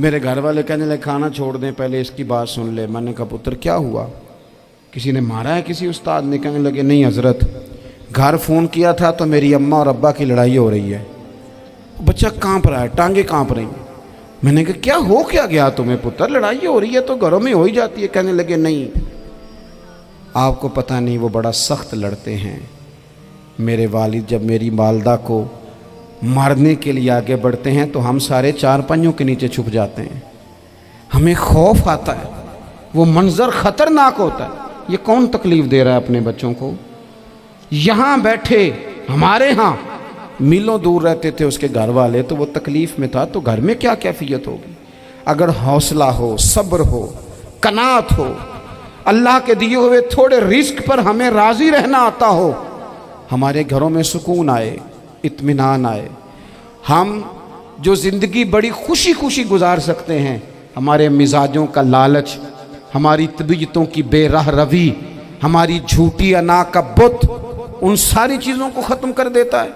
میرے گھر والے کہنے لگے کھانا چھوڑ دیں پہلے اس کی بات سن لے. میں نے کہا پتر کیا ہوا, کسی نے مارا ہے کسی استاد نے؟ کہنے لگے نہیں حضرت, گھر فون کیا تھا تو میری اماں اور ابا کی لڑائی ہو رہی ہے. بچہ کانپ رہا ہے, ٹانگیں کانپ رہی ہیں. میں نے کہا کیا ہو کیا گیا تمہیں پتر, لڑائی ہو رہی ہے تو گھروں میں ہو ہی جاتی ہے. کہنے لگے نہیں آپ کو پتہ نہیں وہ بڑا سخت لڑتے ہیں. میرے والد جب میری والدہ کو مارنے کے لیے آگے بڑھتے ہیں تو ہم سارے چار پنجوں کے نیچے چھپ جاتے ہیں, ہمیں خوف آتا ہے, وہ منظر خطرناک ہوتا ہے. یہ کون تکلیف دے رہا ہے اپنے بچوں کو؟ یہاں بیٹھے ہمارے ہاں میلوں دور رہتے تھے اس کے گھر والے, تو وہ تکلیف میں تھا, تو گھر میں کیا کیفیت ہوگی؟ اگر حوصلہ ہو, صبر ہو, قناعت ہو, اللہ کے دیے ہوئے تھوڑے رزق پر ہمیں راضی رہنا آتا ہو, ہمارے گھروں میں سکون آئے, اطمینان آئے, ہم جو زندگی بڑی خوشی خوشی گزار سکتے ہیں. ہمارے مزاجوں کا لالچ, ہماری طبیعتوں کی بے راہ روی, ہماری جھوٹی انا کا بت, ان ساری چیزوں کو ختم کر دیتا ہے.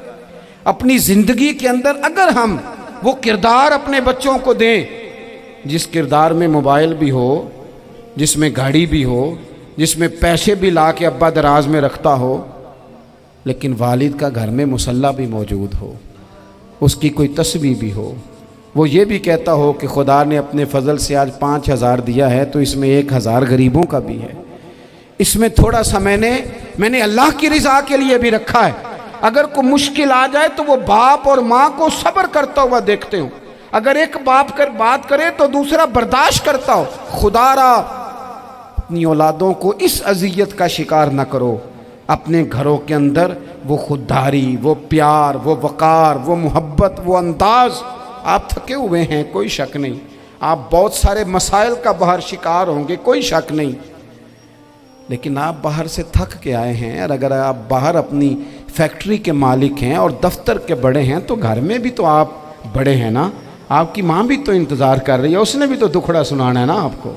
اپنی زندگی کے اندر اگر ہم وہ کردار اپنے بچوں کو دیں جس کردار میں موبائل بھی ہو, جس میں گاڑی بھی ہو, جس میں پیسے بھی لا کے ابا دراز میں رکھتا ہو, لیکن والد کا گھر میں مصلی بھی موجود ہو, اس کی کوئی تسبیح بھی ہو, وہ یہ بھی کہتا ہو کہ خدا نے اپنے فضل سے آج 5,000 دیا ہے تو اس میں 1,000 غریبوں کا بھی ہے, اس میں تھوڑا سا میں نے اللہ کی رضا کے لیے بھی رکھا ہے. اگر کوئی مشکل آ جائے تو وہ باپ اور ماں کو صبر کرتا ہوا دیکھتے ہوں. اگر ایک باپ کر بات کرے تو دوسرا برداشت کرتا ہو. خدا را اپنی اولادوں کو اس اذیت کا شکار نہ کرو. اپنے گھروں کے اندر وہ خودداری, وہ پیار, وہ وقار, وہ محبت, وہ انداز. آپ تھکے ہوئے ہیں کوئی شک نہیں, آپ بہت سارے مسائل کا باہر شکار ہوں گے کوئی شک نہیں, لیکن آپ باہر سے تھک کے آئے ہیں. اور اگر آپ باہر اپنی فیکٹری کے مالک ہیں اور دفتر کے بڑے ہیں تو گھر میں بھی تو آپ بڑے ہیں نا. آپ کی ماں بھی تو انتظار کر رہی ہے, اس نے بھی تو دکھڑا سنانا ہے نا آپ کو.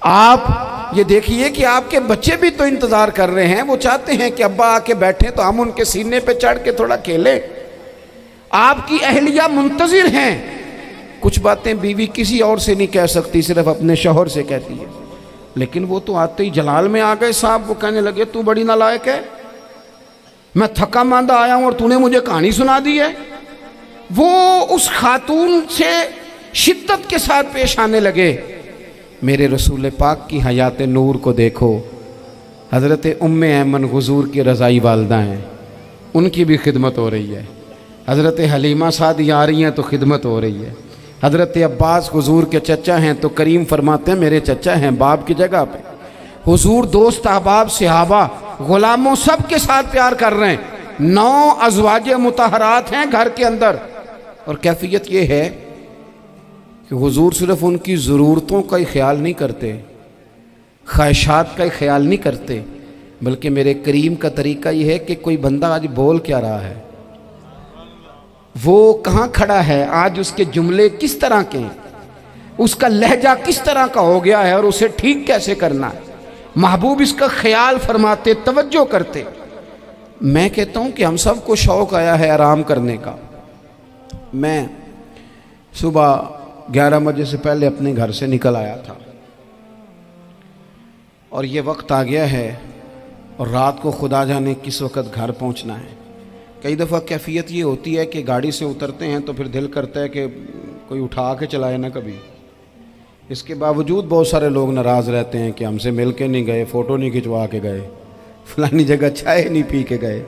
آپ یہ دیکھیے کہ آپ کے بچے بھی تو انتظار کر رہے ہیں, وہ چاہتے ہیں کہ ابا آ کے بیٹھیں تو ہم ان کے سینے پہ چڑھ کے تھوڑا کھیلیں. آپ کی اہلیہ منتظر ہیں. کچھ باتیں بیوی کسی اور سے نہیں کہہ سکتی, صرف اپنے شوہر سے کہتی ہے, لیکن وہ تو آتے ہی جلال میں آ گئے صاحب. وہ کہنے لگے تو بڑی نالائق ہے, میں تھکا ماندہ آیا ہوں اور تو نے مجھے کہانی سنا دی ہے. وہ اس خاتون سے شدت کے ساتھ پیش آنے لگے. میرے رسول پاک کی حیات نور کو دیکھو, حضرت ام ایمن حضور کی رضائی والدہ ہیں, ان کی بھی خدمت ہو رہی ہے. حضرت حلیمہ سعدیہ آ رہی ہیں تو خدمت ہو رہی ہے. حضرت عباس حضور کے چچا ہیں تو کریم فرماتے ہیں میرے چچا ہیں باپ کی جگہ پہ. حضور دوست احباب صحابہ غلاموں سب کے ساتھ پیار کر رہے ہیں. 9 ازواج مطہرات ہیں گھر کے اندر, اور کیفیت یہ ہے کہ حضور صرف ان کی ضرورتوں کا ہی خیال نہیں کرتے, خواہشات کا ہی خیال نہیں کرتے, بلکہ میرے کریم کا طریقہ یہ ہے کہ کوئی بندہ آج بول کیا رہا ہے, وہ کہاں کھڑا ہے آج, اس کے جملے کس طرح کے ہیں, اس کا لہجہ کس طرح کا ہو گیا ہے اور اسے ٹھیک کیسے کرنا ہے. محبوب اس کا خیال فرماتے, توجہ کرتے. میں کہتا ہوں کہ ہم سب کو شوق آیا ہے آرام کرنے کا. میں صبح 11 بجے سے پہلے اپنے گھر سے نکل آیا تھا اور یہ وقت آ گیا ہے اور رات کو خدا جانے کس وقت گھر پہنچنا ہے. کئی دفعہ کیفیت یہ ہوتی ہے کہ گاڑی سے اترتے ہیں تو پھر دل کرتا ہے کہ کوئی اٹھا کے چلائے نہ کبھی. اس کے باوجود بہت سارے لوگ ناراض رہتے ہیں کہ ہم سے مل کے نہیں گئے, فوٹو نہیں کھنچوا کے گئے, فلانی جگہ چائے نہیں پی کے گئے.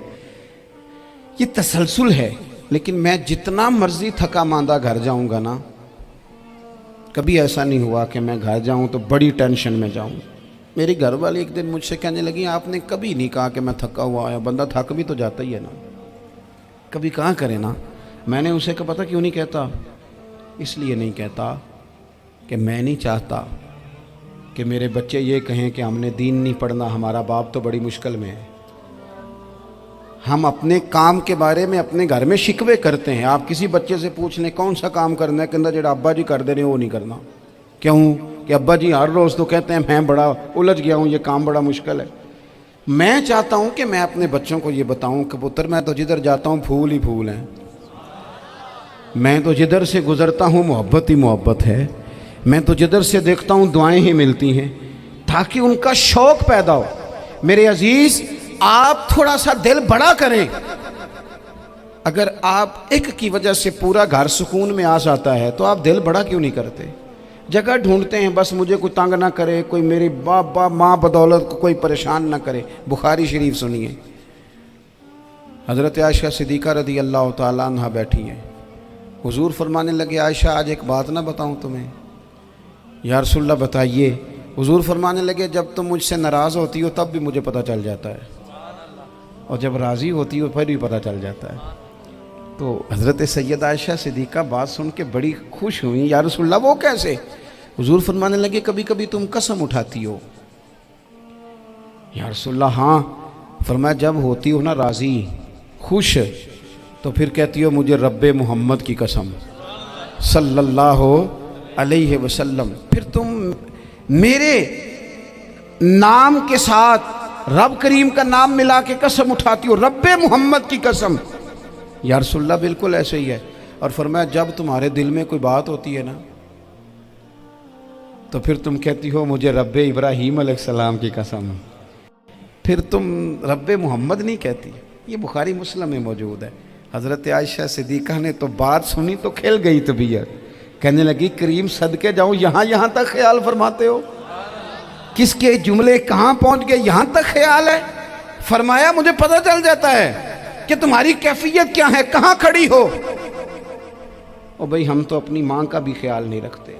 یہ تسلسل ہے. لیکن میں جتنا مرضی تھکا ماندہ گھر جاؤں گا نا, کبھی ایسا نہیں ہوا کہ میں گھر جاؤں تو بڑی ٹینشن میں جاؤں. میری گھر والی ایک دن مجھ سے کہنے لگی آپ نے کبھی نہیں کہا کہ میں تھکا ہوا آیا. بندہ تھک بھی تو جاتا ہی ہے نا, کبھی کہاں کرے نا. میں نے اسے کہا پتہ کیوں نہیں کہتا, اس لیے نہیں کہتا کہ میں نہیں چاہتا کہ میرے بچے یہ کہیں کہ ہم نے دین نہیں پڑھنا, ہمارا باپ تو بڑی مشکل میں ہے. ہم اپنے کام کے بارے میں اپنے گھر میں شکوے کرتے ہیں. آپ کسی بچے سے پوچھ لیں کون سا کام کرنا ہے, کہ اندر جڑا ابا جی کر دے رہے ہیں وہ نہیں کرنا. کیوں کہ ابا جی ہر روز تو کہتے ہیں میں بڑا الجھ گیا ہوں, یہ کام بڑا مشکل ہے. میں چاہتا ہوں کہ میں اپنے بچوں کو یہ بتاؤں کہ پتر میں تو جدھر جاتا ہوں پھول ہی پھول ہیں. میں تو جدھر سے گزرتا ہوں محبت ہی محبت ہے، میں تو جدھر سے دیکھتا ہوں دعائیں ہی ملتی ہیں، تاکہ ان کا شوق پیدا ہو۔ میرے عزیز، آپ تھوڑا سا دل بڑا کریں۔ اگر آپ ایک کی وجہ سے پورا گھر سکون میں آ جاتا ہے تو آپ دل بڑا کیوں نہیں کرتے؟ جگہ ڈھونڈتے ہیں بس مجھے کوئی تنگ نہ کرے، کوئی میری باپ ماں بدولت کو کوئی پریشان نہ کرے۔ بخاری شریف سنیے، حضرت عائشہ صدیقہ رضی اللہ تعالیٰ عنہ بیٹھی ہیں، حضور فرمانے لگے عائشہ آج ایک بات نہ بتاؤں تمہیں؟ یا رسول اللہ بتائیے۔ حضور فرمانے لگے جب تم مجھ سے ناراض ہوتی ہو تب بھی مجھے پتہ چل جاتا ہے، اور جب راضی ہوتی ہو پھر بھی پتہ چل جاتا ہے۔ تو حضرت سیدہ عائشہ صدیقہ بات سن کے بڑی خوش ہوئیں، یا رسول اللہ وہ کیسے؟ حضور فرمانے لگے کبھی کبھی تم قسم اٹھاتی ہو۔ یا رسول اللہ ہاں۔ فرمایا جب ہوتی ہو نا راضی، خوش، تو پھر کہتی ہو مجھے رب محمد کی قسم صلی اللہ علیہ وسلم، پھر تم میرے نام کے ساتھ رب کریم کا نام ملا کے قسم اٹھاتی ہو، رب محمد کی قسم۔ یا رسول اللہ بالکل ایسے ہی ہے۔ اور فرمایا جب تمہارے دل میں کوئی بات ہوتی ہے نا تو پھر تم کہتی ہو مجھے رب ابراہیم علیہ السلام کی قسم، پھر تم رب محمد نہیں کہتی۔ یہ بخاری مسلم میں موجود ہے۔ حضرت عائشہ صدیقہ نے تو بات سنی تو کھل گئی طبیعت، کہنے لگی کریم صدقے جاؤں، یہاں تک خیال فرماتے ہو؟ کس کے جملے کہاں پہنچ گئے، یہاں تک خیال ہے؟ فرمایا مجھے پتہ چل جاتا ہے کہ تمہاری کیفیت کیا ہے، کہاں کھڑی ہو۔ اور بھئی ہم تو اپنی ماں کا بھی خیال نہیں رکھتے۔